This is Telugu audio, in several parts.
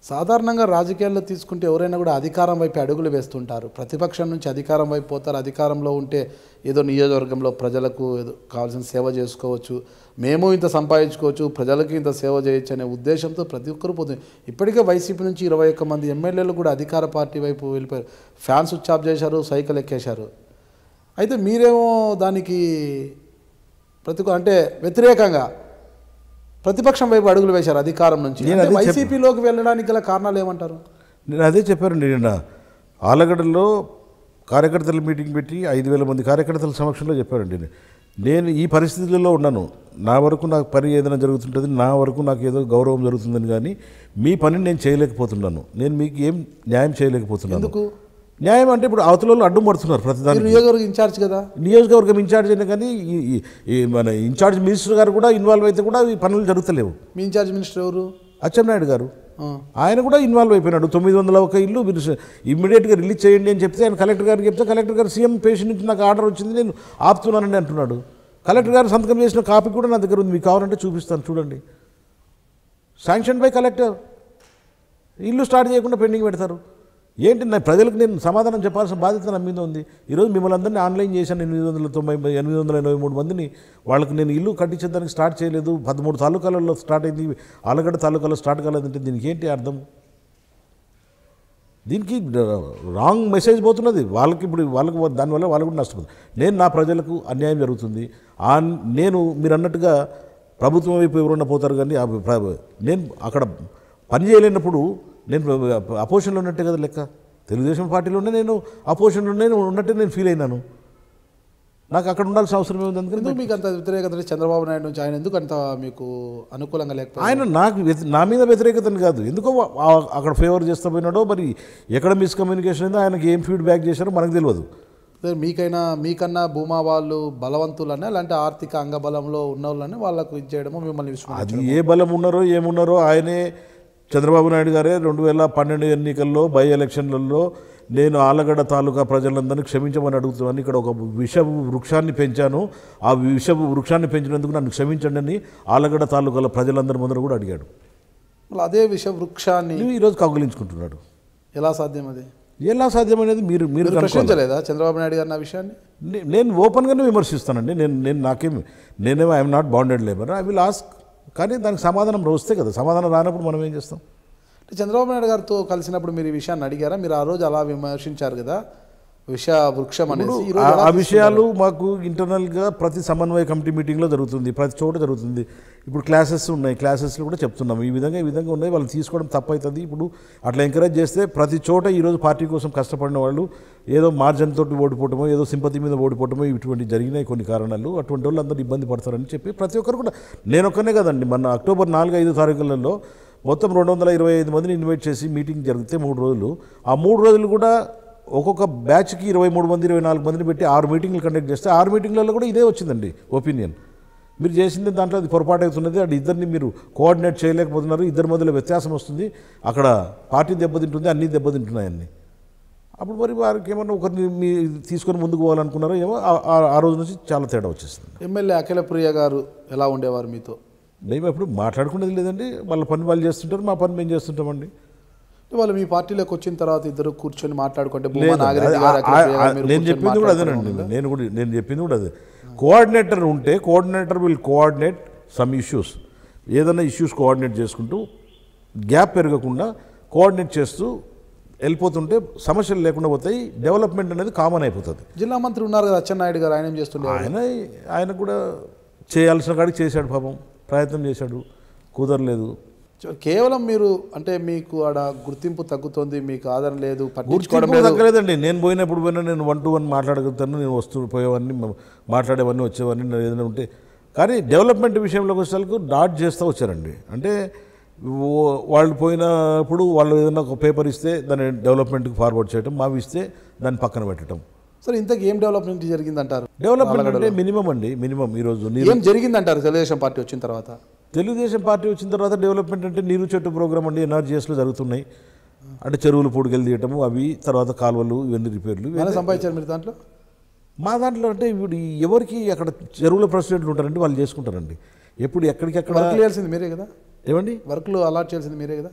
సాధారణంగా రాజకీయాల్లో తీసుకుంటే ఎవరైనా కూడా అధికారం వైపు అడుగులు వేస్తుంటారు. ప్రతిపక్షం నుంచి అధికారం వైపు పోతారు. అధికారంలో ఉంటే ఏదో నియోజకవర్గంలో ప్రజలకు ఏదో కావాల్సిన సేవ చేసుకోవచ్చు, మేము ఇంత సంపాదించుకోవచ్చు, ప్రజలకు ఇంత సేవ చేయొచ్చు అనే ఉద్దేశంతో ప్రతి ఒక్కరు పోతుంది. ఇప్పటికే వైసీపీ నుంచి 21 మంది ఎమ్మెల్యేలు కూడా అధికార పార్టీ వైపు వెళ్ళిపోయారు. ఫ్యాన్ స్విచ్ ఆఫ్ చేశారు, సైకిల్ ఎక్కేశారు. అయితే మీరేమో దానికి అంటే వ్యతిరేకంగా ప్రతిపక్షం వైపు అడుగులు వేశారు అధికారం నుంచి. వైసీపీలోకి వెళ్ళడానికి గల కారణాలు ఏమంటారు? నేను అదే చెప్పానండి. నిన్న ఆలగడ్డలో కార్యకర్తల మీటింగ్ పెట్టి 5,000 మంది కార్యకర్తల సమక్షంలో చెప్పారండి. నేను ఈ పరిస్థితుల్లో ఉన్నాను, నా వరకు నాకు పని ఏదైనా జరుగుతుంటుంది, నా వరకు నాకు ఏదో గౌరవం జరుగుతుందని, కానీ మీ పనిని నేను చేయలేకపోతున్నాను, నేను మీకు ఏం న్యాయం చేయలేకపోతున్నాను. ఎందుకు న్యాయం అంటే ఇప్పుడు అవతలలో అడ్డం పడుతున్నారు. ప్రతిదాని నియోజకవర్గం ఇన్ఛార్జ్ కదా, నియోజకవర్గం ఇన్ఛార్జ్ అయినా కానీ మన ఇన్ఛార్జ్ మినిస్టర్ గారు కూడా ఇన్వాల్వ్ అయితే కూడా ఈ పనులు జరుగుతలేవు. మీ ఇన్ఛార్జ్ మినిస్టర్ ఎవరు? అచ్చెన్నాయుడు గారు. ఆయన కూడా ఇన్వాల్వ్ అయిపోయినాడు. 901 ఇల్లు మీరు ఇమ్మీడియట్గా రిలీజ్ చేయండి అని చెప్తే ఆయన కలెక్టర్ గారికి చెప్తే కలెక్టర్ గారు సీఎం పేషెంట్ నుంచి నాకు ఆర్డర్ వచ్చింది, నేను ఆపుతున్నానండి అంటున్నాడు. కలెక్టర్ గారు సంతకం చేసిన కాపీ కూడా నా దగ్గర ఉంది, మీకు కావాలంటే చూపిస్తాను చూడండి. Sanction by collector. ఇల్లు స్టార్ట్ చేయకుండా పెండింగ్ పెడతారు. ఏంటి నా ప్రజలకు నేను సమాధానం చెప్పాల్సిన బాధ్యత నా మీద ఉంది. ఈరోజు మిమ్మల్ని అందరినీ ఆన్లైన్ చేశాను. 893 మందిని వాళ్ళకి నేను ఇల్లు కట్టించేదానికి స్టార్ట్ చేయలేదు. 13 తాలూకాలలో స్టార్ట్ అయింది, ఆలగడ్డ తాలూకాలో స్టార్ట్ కాలేదంటే దీనికి ఏంటి అర్థం? దీనికి రాంగ్ మెసేజ్ పోతున్నది వాళ్ళకి. ఇప్పుడు వాళ్ళకి దానివల్ల వాళ్ళు కూడా నష్టపోతుంది. నేను నా ప్రజలకు అన్యాయం జరుగుతుంది. నేను మీరు అన్నట్టుగా ప్రభుత్వం వైపు ఎవరన్నా పోతారు, కానీ నేను అక్కడ పని చేయలేనప్పుడు నేను అపోజిషన్లో ఉన్నట్టే కదా లెక్క. తెలుగుదేశం పార్టీలోనే నేను అపోజిషన్లోనే ఉన్నట్టే నేను ఫీల్ అయినాను. నాకు అక్కడ ఉండాల్సిన అవసరం ఏముంది? అందుకని మీకు అంత వ్యతిరేకత చంద్రబాబు నాయుడు నుంచి ఆయన ఎందుకు అంత మీకు అనుకూలంగా లేకపోతే? ఆయన నా మీద వ్యతిరేకతని కాదు, ఎందుకో అక్కడ ఫేవర్ చేస్తూ పోయినాడో, మరి ఎక్కడ మిస్కమ్యూనికేషన్ అయిందో, ఆయనకి ఏం ఫీడ్బ్యాక్ చేశారో మనకు తెలియదు. మీకన్నా భూమా వాళ్ళు బలవంతులనే, అలాంటి ఆర్థిక అంగబలంలో ఉన్న వాళ్ళని వాళ్ళకు ఇచ్చేయడము మిమ్మల్ని అది ఏ బలం ఉన్నారో ఏమున్నారో ఆయనే. చంద్రబాబు నాయుడు గారే 2012 ఎన్నికల్లో బై ఎలక్షన్లలో నేను ఆలగడ్డ తాలూకా ప్రజలందరినీ క్షమించమని అడుగుతున్నాను, ఇక్కడ ఒక విష వృక్షాన్ని పెంచాను, ఆ విష వృక్షాన్ని పెంచినందుకు నన్ను క్షమించండి అని ఆలగడ్డ తాలూకాల ప్రజలందరి ముందర కూడా అడిగాడు. అదే విష వృక్షాన్ని ఈరోజు కౌగిలించుకుంటున్నాడు. ఎలా సాధ్యం? అది ఎలా సాధ్యం అనేది మీరు ప్రశ్నించలేదా చంద్రబాబు నాయుడు గారు? నా విషయాన్ని నేను ఓపెన్గానే విమర్శిస్తానండి. నేనేమో I'm not bonded labour, I will ask. కానీ దానికి సమాధానం వస్తే కదా, సమాధానం రానప్పుడు మనం ఏం చేస్తాం? చంద్రబాబు నాయుడు గారితో కలిసినప్పుడు మీరు ఈ విషయాన్ని అడిగారా? మీరు ఆ రోజు అలా విమర్శించారు కదా విష వృక్షం అనేది. ఆ విషయాలు మాకు ఇంటర్నల్గా ప్రతి సమన్వయ కమిటీ మీటింగ్లో జరుగుతుంది, ప్రతి చోట జరుగుతుంది. ఇప్పుడు క్లాసెస్ ఉన్నాయి, క్లాసెస్లో కూడా చెప్తున్నాం ఈ విధంగా ఉన్నాయి, వాళ్ళు తీసుకోవడం తప్పు అవుతుంది. ఇప్పుడు అట్లా ఎంకరేజ్ చేస్తే ప్రతి చోట ఈరోజు పార్టీ కోసం కష్టపడిన వాళ్ళు ఏదో మార్జిన్ తోటి ఓడిపోవటమో, ఏదో సింపతి మీద ఓడిపోవటమో, ఇటువంటి జరిగినాయి కొన్ని కారణాలు. అటువంటి వాళ్ళు అందరూ ఇబ్బంది పడతారని చెప్పి ప్రతి ఒక్కరు కూడా, నేను ఒక్కనే కదండి, మొన్న అక్టోబర్ 4-5 తారీఖులలో మొత్తం 225 మందిని ఇన్వైట్ చేసి మీటింగ్ జరిగితే 3 రోజులు, ఆ 3 రోజులు కూడా ఒక్కొక్క బ్యాచ్కి 23 మంది 24 మందిని పెట్టి 6 మీటింగ్లు కండక్ట్ చేస్తే 6 మీటింగ్లలో కూడా ఇదే వచ్చిందండి ఒపీనియన్. మీరు చేసింది దాంట్లో అది పొరపాటు అవుతున్నది, అది ఇద్దరిని మీరు కోఆర్డినేట్ చేయలేకపోతున్నారు, ఇద్దరి మధ్యలో వ్యత్యాసం వస్తుంది, అక్కడ పార్టీ దెబ్బతింటుంది, అన్నీ దెబ్బతింటున్నాయన్నీ. అప్పుడు మరి వారికి ఏమన్నా ఒకరిని మీ తీసుకొని ముందుకు పోవాలనుకున్నారో ఏమో, ఆ రోజు నుంచి చాలా తేడా వచ్చేస్తుంది. ఎమ్మెల్యే అఖిలప్రియ గారు ఎలా ఉండేవారు మీతో? మేము ఎప్పుడు మాట్లాడుకునేది లేదండి, వాళ్ళ పని వాళ్ళు చేస్తుంటారు, మా పని మేము చేస్తుంటామండి. వాళ్ళు మీ పార్టీలోకి వచ్చిన తర్వాత ఇద్దరు కూర్చొని మాట్లాడుకుంటే నేను చెప్పింది కూడా అదేనండి. నేను చెప్పింది కూడా అదే. కోఆర్డినేటర్ ఉంటే coordinator will coordinate some issues, ఏదైనా ఇష్యూస్ కోఆర్డినేట్ చేసుకుంటూ గ్యాప్ పెరగకుండా కోఆర్డినేట్ చేస్తూ వెళ్ళిపోతుంటే సమస్యలు లేకుండా పోతాయి, డెవలప్మెంట్ అనేది కామన్ అయిపోతుంది. జిల్లా మంత్రి ఉన్నారు కదా అచ్చెన్నాయుడు గారు, ఆయన ఏం చేస్తుండే? ఆయన కూడా చేయాల్సిన కాడికి చేశాడు, పాపం ప్రయత్నం చేశాడు, కుదరలేదు. కేవలం మీరు అంటే మీకు ఆడ గుర్తింపు తగ్గుతుంది, మీకు ఆదరణ లేదు, తగ్గలేదండి. నేను పోయినప్పుడు నేను 1-to-1 మాట్లాడగలుగుతాను, నేను పోయేవన్నీ మాట్లాడేవన్నీ వచ్చేవన్నీ ఏదైనా ఉంటే. కానీ డెవలప్మెంట్ విషయంలోకి వచ్చేసరికి డాట్ చేస్తూ వచ్చారండి. అంటే వాళ్ళు పోయినప్పుడు వాళ్ళు ఏదైనా ఒక పేపర్ ఇస్తే దాన్ని డెవలప్మెంట్కి ఫార్వర్డ్ చేయడం, మావి ఇస్తే దాన్ని పక్కన పెట్టడం. సరే, ఇంతకు ఏం డెవలప్మెంట్ జరిగిందంటారు? డెవలప్మెంట్ అంటే మినిమం ఈరోజు ఏం జరిగిందంటారు తెలుగుదేశం పార్టీ వచ్చిన తర్వాత? తెలుగుదేశం పార్టీ వచ్చిన తర్వాత డెవలప్మెంట్ అంటే నీరు చెట్టు ప్రోగ్రామ్ అండి, ఎన్ఆర్జీఎస్లో జరుగుతున్నాయి. అంటే చెరువులు పూడికెళ్ళి తీయటము, అవి తర్వాత కాలువలు, ఇవన్నీ రిపేర్లు. సంపాదించారు మీరు దాంట్లో? మా దాంట్లో అంటే ఇప్పుడు ఎవరికి అక్కడ చెరువుల ప్రెసిడెంట్లు ఉంటారండి, వాళ్ళు చేసుకుంటారండి. ఎప్పుడు ఎక్కడికెక్కడ వర్క్ చేయాల్సింది మీరే కదా, ఏమండి వర్క్లు అలాట్ చేయాల్సింది మీరే కదా.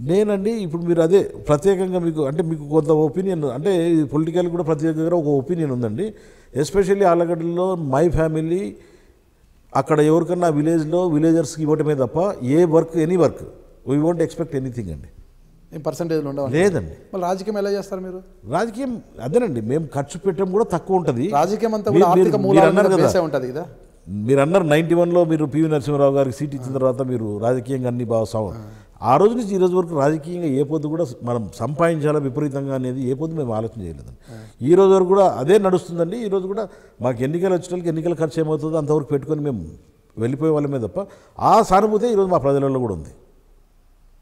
నేనండి ఇప్పుడు మీరు అదే ప్రత్యేకంగా మీకు అంటే మీకు కొంత ఒపీనియన్ అంటే పొలిటికల్ కూడా ప్రత్యేకంగా ఒక ఒపీనియన్ ఉందండి. ఎస్పెషల్లీ ఆలగడ్డలో మై ఫ్యామిలీ అక్కడ ఎవరికన్నా విలేజర్స్కి ఇవ్వటమే తప్ప ఏ work any work we won't expect anything అండి. ఏం పర్సంటేజ్లు ఉండవు లేదండి. మళ్ళీ రాజకీయం ఎలా చేస్తారు మీరు? రాజకీయం అదేనండి, మేము ఖర్చు పెట్టడం కూడా తక్కువ ఉంటుంది. రాజకీయం అంతా కూడా ఆర్థిక మూలాల మీద బేసే ఉంటుంది కదా. మీరు అన్నారు 91లో మీరు పివి నరసింహారావు గారికి సీట్ ఇచ్చిన తర్వాత మీరు రాజకీయంగా అన్ని బాగా ఆ రోజు నుంచి ఈ రోజు వరకు రాజకీయంగా ఏ పొద్దు కూడా మనం సంపాదించాలా విపరీతంగా అనేది ఏ పొద్దు మేము ఆలోచన చేయలేదండి. ఈ రోజు వరకు కూడా అదే నడుస్తుందండి. ఈ రోజు కూడా మాకు ఎన్నికలు వచ్చేటోళ్ళకి ఎన్నికల ఖర్చు ఏమవుతుందో అంతవరకు పెట్టుకొని మేము వెళ్ళిపోయే వాళ్ళమే తప్ప ఆ సానుభూతి ఈరోజు మా ప్రజలలో కూడా ఉంది.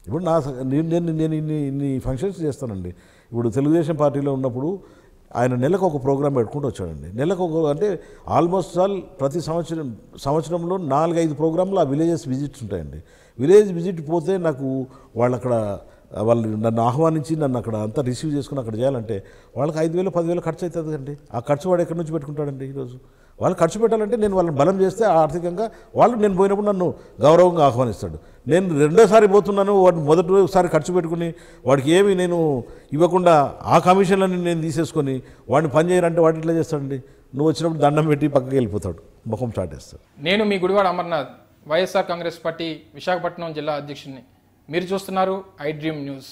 ఇప్పుడు నేను ఇన్ని ఫంక్షన్స్ చేస్తానండి. ఇప్పుడు తెలుగుదేశం పార్టీలో ఉన్నప్పుడు ఆయన నెలకు ఒక ప్రోగ్రాం పెట్టుకుంటూ వచ్చాడండి. నెలకు ఒక అంటే ఆల్మోస్ట్ ఆల్ ప్రతి సంవత్సరంలో 4-5 ప్రోగ్రాంలు ఆ విలేజెస్ విజిట్స్ ఉంటాయండి. విలేజ్ విజిట్ పోతే నాకు వాళ్ళు నన్ను ఆహ్వానించి నన్ను అక్కడ అంతా రిసీవ్ చేసుకుని అక్కడ చేయాలంటే వాళ్ళకి 5,000-10,000 ఖర్చు అవుతుంది అండి. ఆ ఖర్చు వాడు ఎక్కడి నుంచి పెట్టుకుంటాడండి? ఈరోజు వాళ్ళు ఖర్చు పెట్టాలంటే నేను వాళ్ళని బలం చేస్తే ఆర్థికంగా వాళ్ళు నేను పోయినప్పుడు నన్ను గౌరవంగా ఆహ్వానిస్తాడు. నేను రెండోసారి పోతున్నాను, వాడిని మొదటిసారి ఖర్చు పెట్టుకుని వాడికి ఏమి నేను ఇవ్వకుండా ఆ కమిషన్లని నేను తీసేసుకొని వాడిని పని చేయాలంటే వాడు ఇట్లా చేస్తాడండి. నువ్వు వచ్చినప్పుడు దండం పెట్టి పక్కకి వెళ్ళిపోతాడు, ముఖం చాటేస్తాడు. నేను మీ గుడివాడ అమర్నాథ్, వైఎస్ఆర్ కాంగ్రెస్ పార్టీ విశాఖపట్నం జిల్లా అధ్యక్షుడిని. మీరు చూస్తున్నారు ఐ డ్రీమ్ న్యూస్.